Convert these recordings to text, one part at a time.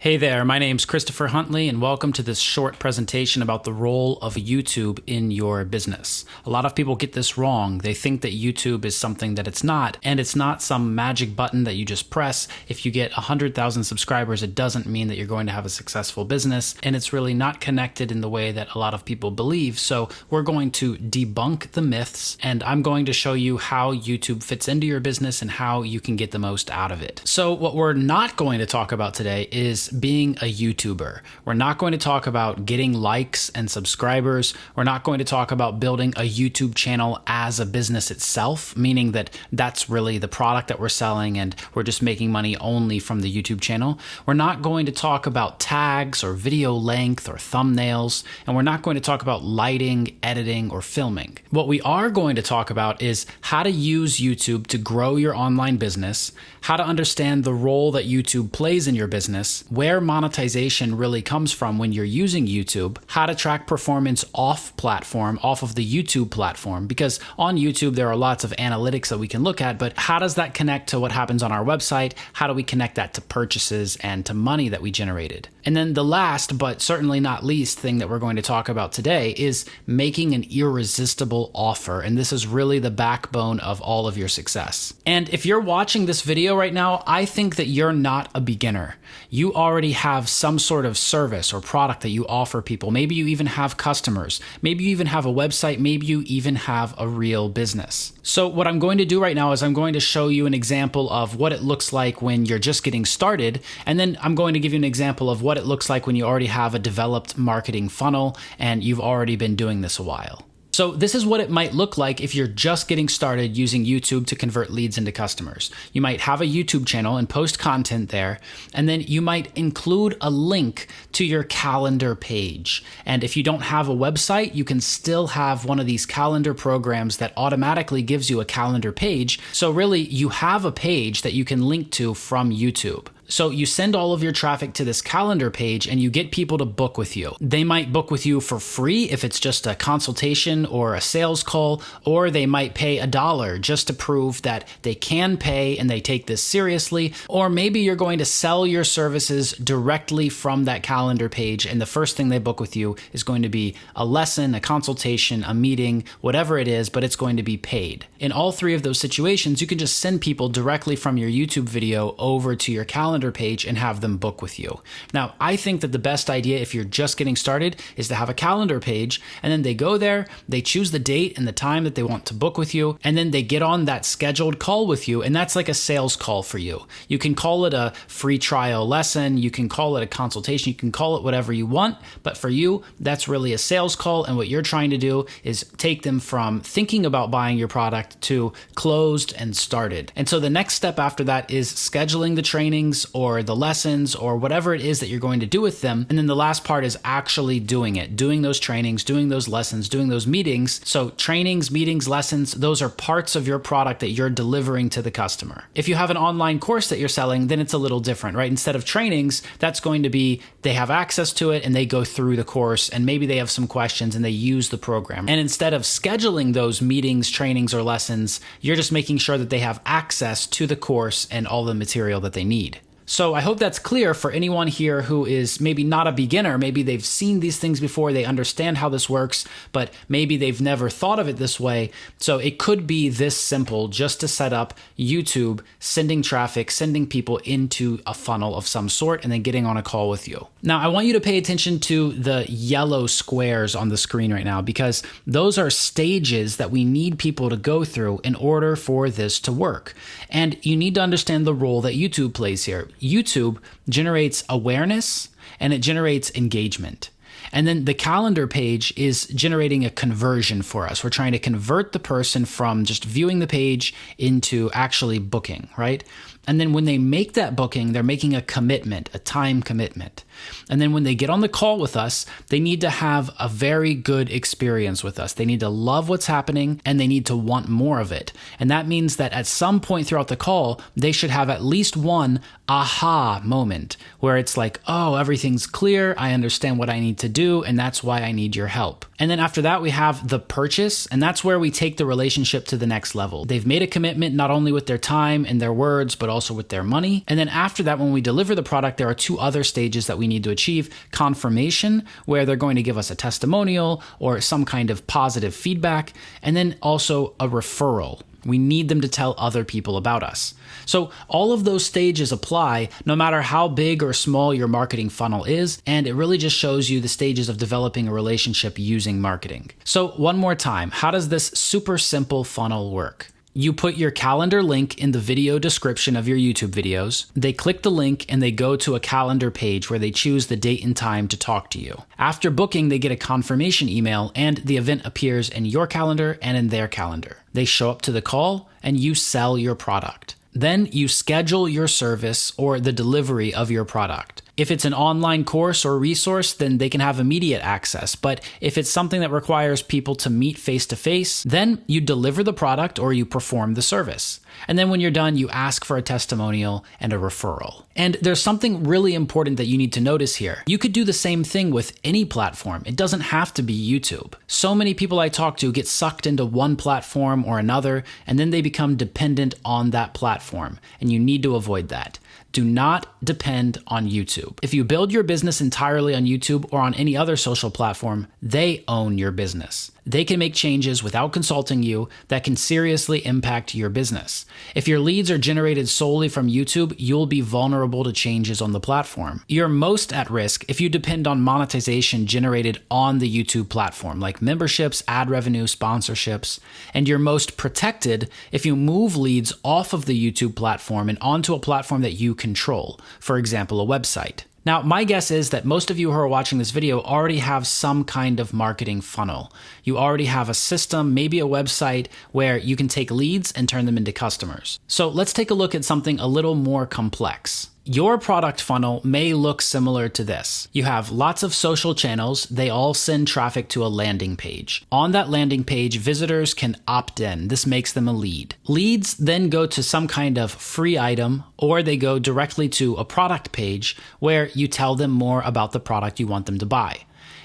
Hey there, my name's 𝗙𝗿𝗲𝗲 and welcome to this short presentation about the role of YouTube in your business. A lot of people get this wrong. They think that YouTube is something that it's not, and it's not some magic button that you just press. If you get 100,000 subscribers, it doesn't mean that you're going to have a successful business, and it's really not connected in the way that a lot of people believe. So we're going to debunk the myths, and I'm going to show you how YouTube fits into your business and how you can get the most out of it. So what we're not going to talk about today is being a YouTuber. We're not going to talk about getting likes and subscribers. We're not going to talk about building a YouTube channel as a business itself, meaning that that's really the product that we're selling and we're just making money only from the YouTube channel. We're not going to talk about tags or video length or thumbnails, and we're not going to talk about lighting, editing, or filming. What we are going to talk about is how to use YouTube to grow your online business, how to understand the role that YouTube plays in your business, where monetization really comes from when you're using YouTube, how to track performance off platform, off of the YouTube platform, because on YouTube there are lots of analytics that we can look at, but how does that connect to what happens on our website? How do we connect that to purchases and to money that we generated? And then the last, but certainly not least thing that we're going to talk about today is making an irresistible offer. And this is really the backbone of all of your success. And if you're watching this video right now, I think that you're not a beginner. You already have some sort of service or product that you offer people. Maybe you even have customers. Maybe you even have a website. Maybe you even have a real business. So what I'm going to do right now is I'm going to show you an example of what it looks like when you're just getting started. And then I'm going to give you an example of what it looks like when you already have a developed marketing funnel and you've already been doing this a while. So this is what it might look like if you're just getting started using YouTube to convert leads into customers. You might have a YouTube channel and post content there, and then you might include a link to your calendar page. And if you don't have a website, you can still have one of these calendar programs that automatically gives you a calendar page. So really, you have a page that you can link to from YouTube. So you send all of your traffic to this calendar page and you get people to book with you. They might book with you for free if it's just a consultation or a sales call, or they might pay $1 just to prove that they can pay and they take this seriously. Or maybe you're going to sell your services directly from that calendar page, and the first thing they book with you is going to be a lesson, a consultation, a meeting, whatever it is, but it's going to be paid. In all three of those situations, you can just send people directly from your YouTube video over to your calendar page and have them book with you. Now, I think that the best idea if you're just getting started is to have a calendar page, and then they go there, they choose the date and the time that they want to book with you, and then they get on that scheduled call with you, and that's like a sales call for you. You can call it a free trial lesson, you can call it a consultation, you can call it whatever you want, but for you, that's really a sales call, and what you're trying to do is take them from thinking about buying your product to closed and started. And so the next step after that is scheduling the trainings or the lessons or whatever it is that you're going to do with them. And then the last part is actually doing it, doing those trainings, doing those lessons, doing those meetings. So trainings, meetings, lessons, those are parts of your product that you're delivering to the customer. If you have an online course that you're selling, then it's a little different, right? Instead of trainings, that's going to be they have access to it and they go through the course and maybe they have some questions and they use the program. And instead of scheduling those meetings, trainings, or lessons, you're just making sure that they have access to the course and all the material that they need. So I hope that's clear for anyone here who is maybe not a beginner. Maybe they've seen these things before, they understand how this works, but maybe they've never thought of it this way. So it could be this simple just to set up YouTube, sending traffic, sending people into a funnel of some sort, and then getting on a call with you. Now, I want you to pay attention to the yellow squares on the screen right now, because those are stages that we need people to go through in order for this to work. And you need to understand the role that YouTube plays here. YouTube generates awareness and it generates engagement. And then the calendar page is generating a conversion for us. We're trying to convert the person from just viewing the page into actually booking, right? And then when they make that booking, they're making a commitment, a time commitment. And then when they get on the call with us, they need to have a very good experience with us. They need to love what's happening and they need to want more of it. And that means that at some point throughout the call, they should have at least one aha moment where it's like, oh, everything's clear. I understand what I need to do, and that's why I need your help. And then after that, we have the purchase, and that's where we take the relationship to the next level. They've made a commitment not only with their time and their words, but also with their money. And then after that, when we deliver the product, there are two other stages that we need to achieve. Confirmation, where they're going to give us a testimonial or some kind of positive feedback, and then also a referral. We need them to tell other people about us. So all of those stages apply no matter how big or small your marketing funnel is, and it really just shows you the stages of developing a relationship using marketing. So one more time, how does this super simple funnel work? You put your calendar link in the video description of your YouTube videos. They click the link and they go to a calendar page where they choose the date and time to talk to you. After booking, they get a confirmation email and the event appears in your calendar and in their calendar. They show up to the call and you sell your product. Then you schedule your service or the delivery of your product. If it's an online course or resource, then they can have immediate access. But if it's something that requires people to meet face-to-face, then you deliver the product or you perform the service. And then when you're done, you ask for a testimonial and a referral. And there's something really important that you need to notice here. You could do the same thing with any platform. It doesn't have to be YouTube. So many people I talk to get sucked into one platform or another, and then they become dependent on that platform. And you need to avoid that. Do not depend on YouTube. If you build your business entirely on YouTube or on any other social platform, they own your business. They can make changes without consulting you that can seriously impact your business. If your leads are generated solely from YouTube, you'll be vulnerable to changes on the platform. You're most at risk if you depend on monetization generated on the YouTube platform, like memberships, ad revenue, sponsorships. And you're most protected if you move leads off of the YouTube platform and onto a platform that you control, for example, a website. Now, my guess is that most of you who are watching this video already have some kind of marketing funnel. You already have a system, maybe a website, where you can take leads and turn them into customers. So let's take a look at something a little more complex. Your product funnel may look similar to this. You have lots of social channels. They all send traffic to a landing page. On that landing page, visitors can opt in. This makes them a lead. Leads then go to some kind of free item, or they go directly to a product page where you tell them more about the product you want them to buy.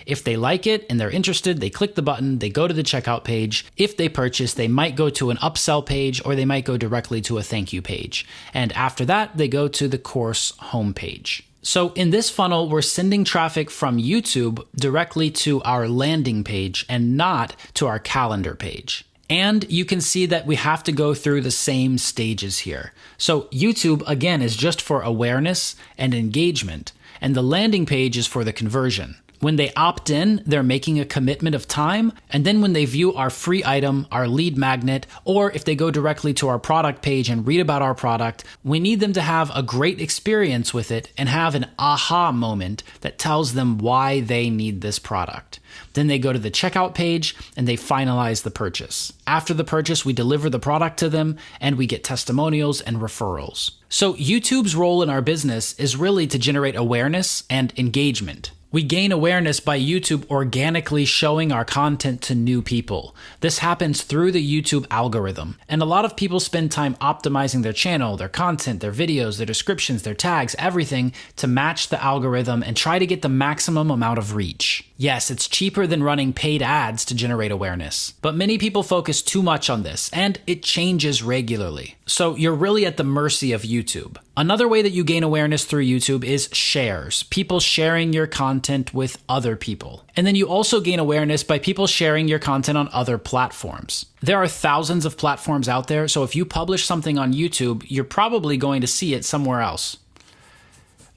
If they like it and they're interested, they click the button, they go to the checkout page. If they purchase, they might go to an upsell page or they might go directly to a thank you page. And after that, they go to the course homepage. So in this funnel, we're sending traffic from YouTube directly to our landing page and not to our calendar page. And you can see that we have to go through the same stages here. So YouTube, again, is just for awareness and engagement, and the landing page is for the conversion. When they opt in, they're making a commitment of time. And then when they view our free item, our lead magnet, or if they go directly to our product page and read about our product, we need them to have a great experience with it and have an aha moment that tells them why they need this product. Then they go to the checkout page and they finalize the purchase. After the purchase, we deliver the product to them and we get testimonials and referrals. So YouTube's role in our business is really to generate awareness and engagement. We gain awareness by YouTube organically showing our content to new people. This happens through the YouTube algorithm. And a lot of people spend time optimizing their channel, their content, their videos, their descriptions, their tags, everything to match the algorithm and try to get the maximum amount of reach. Yes, it's cheaper than running paid ads to generate awareness, but many people focus too much on this, and it changes regularly. So you're really at the mercy of YouTube. Another way that you gain awareness through YouTube is shares, people sharing your content with other people. And then you also gain awareness by people sharing your content on other platforms. There are thousands of platforms out there, so if you publish something on YouTube, you're probably going to see it somewhere else.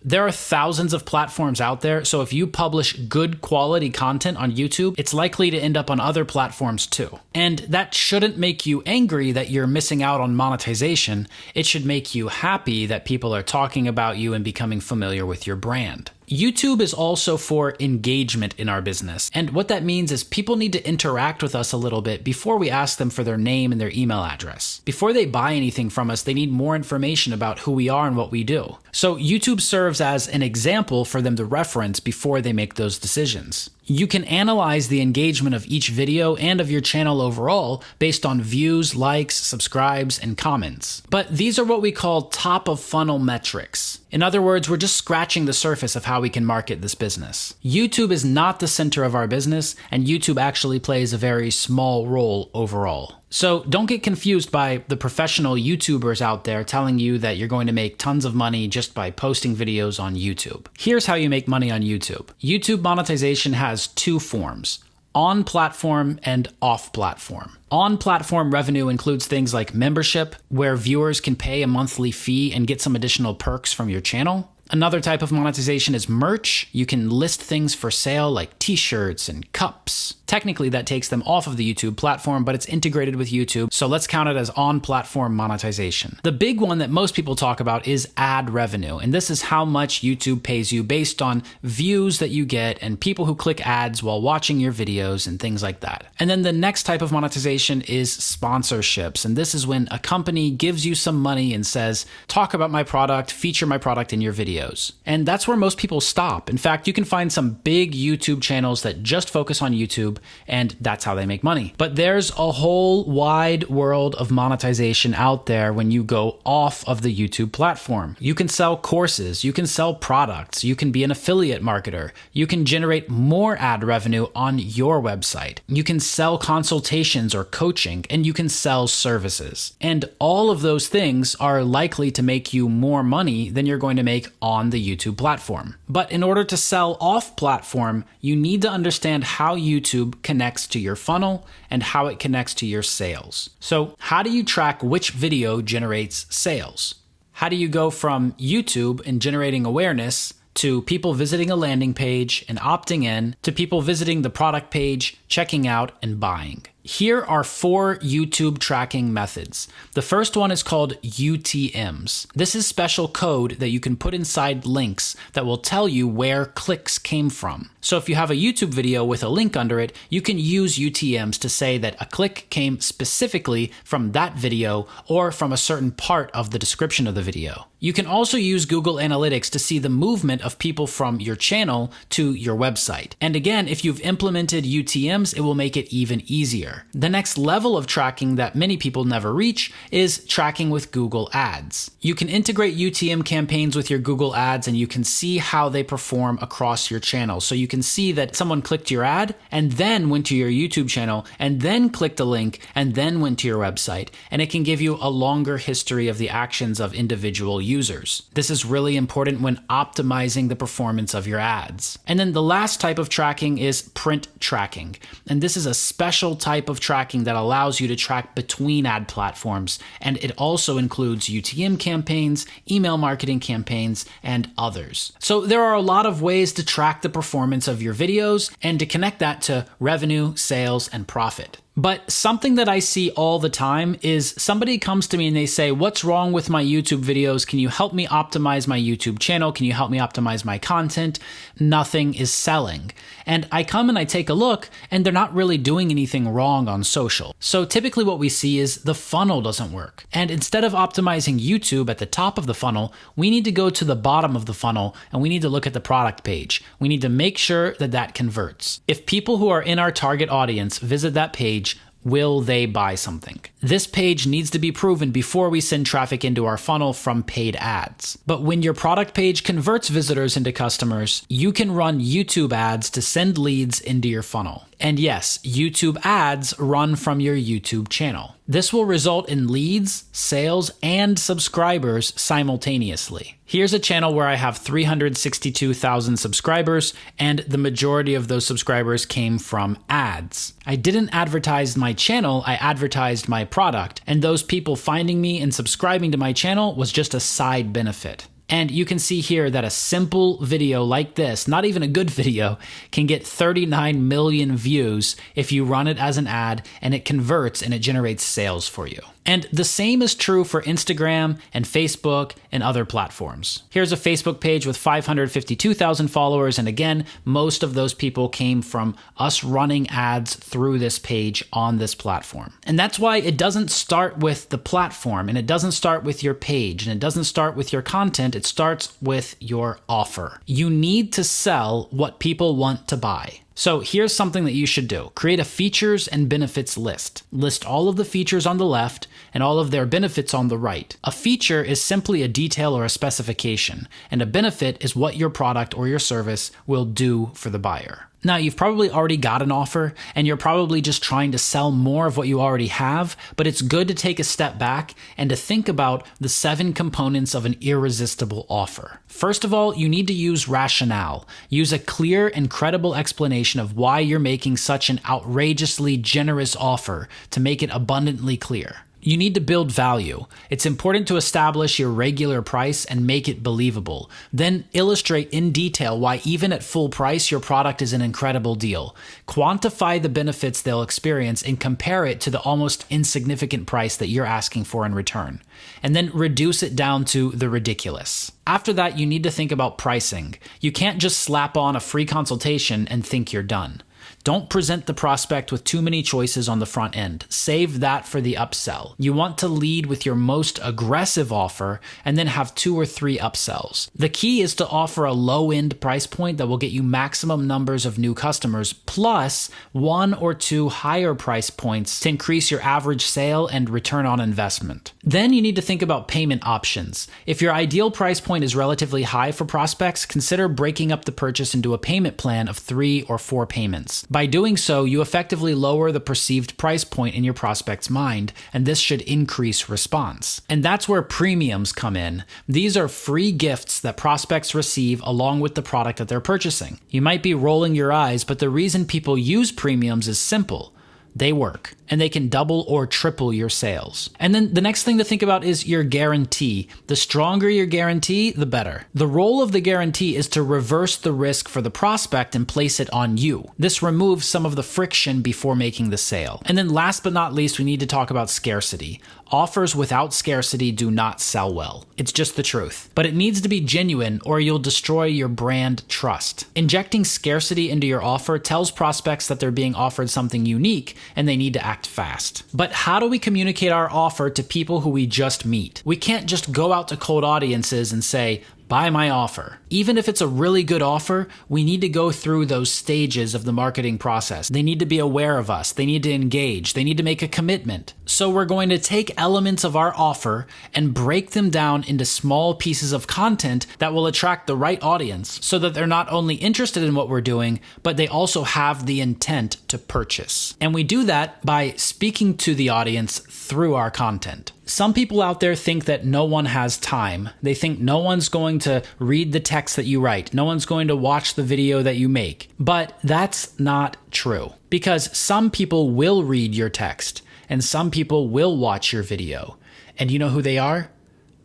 There are thousands of platforms out there, so if you publish good quality content on YouTube, it's likely to end up on other platforms too. And that shouldn't make you angry that you're missing out on monetization. It should make you happy that people are talking about you and becoming familiar with your brand. YouTube is also for engagement in our business. And what that means is people need to interact with us a little bit before we ask them for their name and their email address. Before they buy anything from us, they need more information about who we are and what we do. So YouTube serves as an example for them to reference before they make those decisions. You can analyze the engagement of each video and of your channel overall based on views, likes, subscribes, and comments. But these are what we call top of funnel metrics. In other words, we're just scratching the surface of how we can market this business. YouTube is not the center of our business, and YouTube actually plays a very small role overall. So don't get confused by the professional YouTubers out there telling you that you're going to make tons of money just by posting videos on YouTube. Here's how you make money on YouTube. YouTube monetization has two forms: on-platform and off-platform. On-platform revenue includes things like membership, where viewers can pay a monthly fee and get some additional perks from your channel. Another type of monetization is merch. You can list things for sale like t-shirts and cups. Technically, that takes them off of the YouTube platform, but it's integrated with YouTube, so let's count it as on-platform monetization. The big one that most people talk about is ad revenue, and this is how much YouTube pays you based on views that you get and people who click ads while watching your videos and things like that. And then the next type of monetization is sponsorships, and this is when a company gives you some money and says, talk about my product, feature my product in your videos. And that's where most people stop. In fact, you can find some big YouTube channels that just focus on YouTube, and that's how they make money. But there's a whole wide world of monetization out there when you go off of the YouTube platform. You can sell courses, you can sell products, you can be an affiliate marketer, you can generate more ad revenue on your website, you can sell consultations or coaching, and you can sell services. And all of those things are likely to make you more money than you're going to make on the YouTube platform. But in order to sell off platform, you need to understand how YouTube connects to your funnel and how it connects to your sales. So how do you track which video generates sales? How do you go from YouTube and generating awareness to people visiting a landing page and opting in to people visiting the product page, checking out, and buying? Here are 4 YouTube tracking methods. The first one is called UTMs. This is special code that you can put inside links that will tell you where clicks came from. So if you have a YouTube video with a link under it, you can use UTMs to say that a click came specifically from that video or from a certain part of the description of the video. You can also use Google Analytics to see the movement of people from your channel to your website. And again, if you've implemented UTMs, it will make it even easier. The next level of tracking that many people never reach is tracking with Google Ads. You can integrate UTM campaigns with your Google Ads and you can see how they perform across your channel. So you can see that someone clicked your ad and then went to your YouTube channel and then clicked a link and then went to your website. And it can give you a longer history of the actions of individual users. This is really important when optimizing the performance of your ads. And then the last type of tracking is print tracking. And this is a special type of tracking that allows you to track between ad platforms, and it also includes UTM campaigns, email marketing campaigns, and others. So there are a lot of ways to track the performance of your videos and to connect that to revenue, sales, and profit. But something that I see all the time is somebody comes to me and they say, what's wrong with my YouTube videos? Can you help me optimize my YouTube channel? Can you help me optimize my content? Nothing is selling. And I come and I take a look and they're not really doing anything wrong on social. So typically what we see is the funnel doesn't work. And instead of optimizing YouTube at the top of the funnel, we need to go to the bottom of the funnel and we need to look at the product page. We need to make sure that that converts. If people who are in our target audience visit that page, will they buy something? This page needs to be proven before we send traffic into our funnel from paid ads. But when your product page converts visitors into customers, you can run YouTube ads to send leads into your funnel. And yes, YouTube ads run from your YouTube channel. This will result in leads, sales, and subscribers simultaneously. Here's a channel where I have 362,000 subscribers, and the majority of those subscribers came from ads. I didn't advertise my channel, I advertised my product, and those people finding me and subscribing to my channel was just a side benefit. And you can see here that a simple video like this, not even a good video, can get 39 million views if you run it as an ad and it converts and it generates sales for you. And the same is true for Instagram and Facebook and other platforms. Here's a Facebook page with 552,000 followers. And again, most of those people came from us running ads through this page on this platform. And that's why it doesn't start with the platform, and it doesn't start with your page, and it doesn't start with your content. It starts with your offer. You need to sell what people want to buy. So here's something that you should do. Create a features and benefits list. List all of the features on the left and all of their benefits on the right. A feature is simply a detail or a specification, and a benefit is what your product or your service will do for the buyer. Now, you've probably already got an offer, and you're probably just trying to sell more of what you already have, but it's good to take a step back and to think about the 7 components of an irresistible offer. First of all, you need to use rationale. Use a clear and credible explanation of why you're making such an outrageously generous offer to make it abundantly clear. You need to build value. It's important to establish your regular price and make it believable. Then illustrate in detail why even at full price, your product is an incredible deal. Quantify the benefits they'll experience and compare it to the almost insignificant price that you're asking for in return. And then reduce it down to the ridiculous. After that, you need to think about pricing. You can't just slap on a free consultation and think you're done. Don't present the prospect with too many choices on the front end. Save that for the upsell. You want to lead with your most aggressive offer and then have 2 or 3 upsells. The key is to offer a low-end price point that will get you maximum numbers of new customers, plus 1 or 2 higher price points to increase your average sale and return on investment. Then you need to think about payment options. If your ideal price point is relatively high for prospects, consider breaking up the purchase into a payment plan of 3 or 4 payments. By doing so, you effectively lower the perceived price point in your prospect's mind, and this should increase response. And that's where premiums come in. These are free gifts that prospects receive along with the product that they're purchasing. You might be rolling your eyes, but the reason people use premiums is simple. They work, and they can double or triple your sales. And then the next thing to think about is your guarantee. The stronger your guarantee, the better. The role of the guarantee is to reverse the risk for the prospect and place it on you. This removes some of the friction before making the sale. And then last but not least, we need to talk about scarcity. Offers without scarcity do not sell well. It's just the truth. But it needs to be genuine or you'll destroy your brand trust. Injecting scarcity into your offer tells prospects that they're being offered something unique and they need to act fast. But how do we communicate our offer to people who we just meet? We can't just go out to cold audiences and say, buy my offer. Even if it's a really good offer, we need to go through those stages of the marketing process. They need to be aware of us. They need to engage. They need to make a commitment. So we're going to take elements of our offer and break them down into small pieces of content that will attract the right audience so that they're not only interested in what we're doing, but they also have the intent to purchase. And we do that by speaking to the audience through our content. Some people out there think that no one has time. They think no one's going to read the text that you write. No one's going to watch the video that you make. But that's not true, because some people will read your text and some people will watch your video. And you know who they are?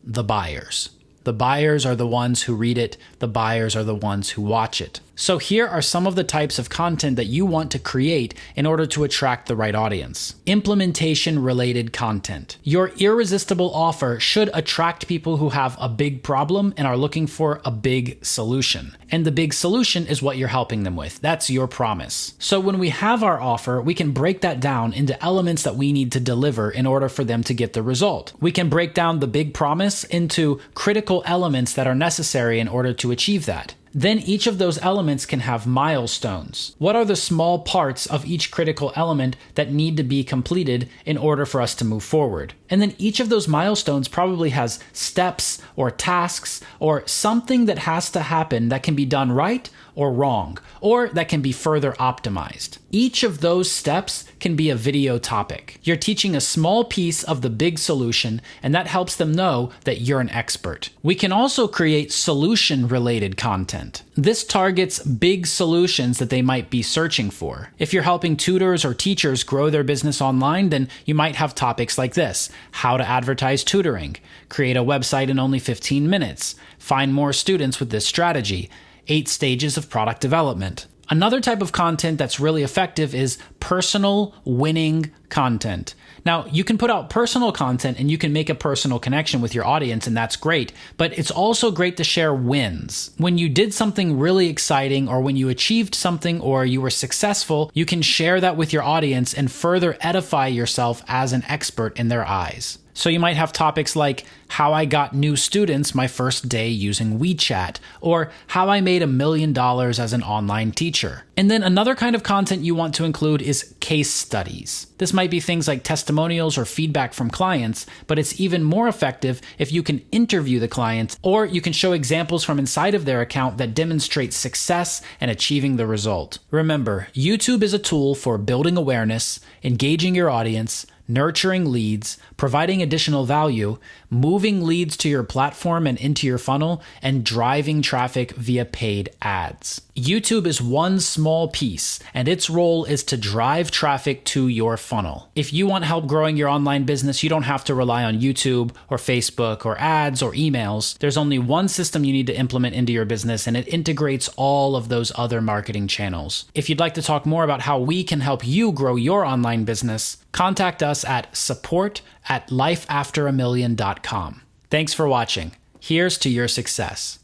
The buyers. The buyers are the ones who read it. The buyers are the ones who watch it. So here are some of the types of content that you want to create in order to attract the right audience. Implementation-related content. Your irresistible offer should attract people who have a big problem and are looking for a big solution. And the big solution is what you're helping them with. That's your promise. So when we have our offer, we can break that down into elements that we need to deliver in order for them to get the result. We can break down the big promise into critical elements that are necessary in order to achieve that. Then each of those elements can have milestones. What are the small parts of each critical element that need to be completed in order for us to move forward? And then each of those milestones probably has steps or tasks or something that has to happen that can be done right or wrong, or that can be further optimized. Each of those steps can be a video topic. You're teaching a small piece of the big solution, and that helps them know that you're an expert. We can also create solution-related content. This targets big solutions that they might be searching for. If you're helping tutors or teachers grow their business online, then you might have topics like this: how to advertise tutoring, create a website in only 15 minutes, find more students with this strategy, 8 stages of product development. Another type of content that's really effective is personal winning content. Now, you can put out personal content and you can make a personal connection with your audience, and that's great, but it's also great to share wins. When you did something really exciting, or when you achieved something, or you were successful, you can share that with your audience and further edify yourself as an expert in their eyes. So you might have topics like how I got new students my first day using WeChat, or how I made $1 million as an online teacher. And then another kind of content you want to include is case studies. This might be things like testimonials or feedback from clients, but it's even more effective if you can interview the clients, or you can show examples from inside of their account that demonstrate success and achieving the result. Remember, YouTube is a tool for building awareness, engaging your audience, nurturing leads, providing additional value, moving leads to your platform and into your funnel, and driving traffic via paid ads. YouTube is one small piece, and its role is to drive traffic to your funnel. If you want help growing your online business, you don't have to rely on YouTube or Facebook or ads or emails. There's only one system you need to implement into your business, and it integrates all of those other marketing channels. If you'd like to talk more about how we can help you grow your online business, contact us at support@lifeafter1million.com. Thanks for watching. Here's to your success.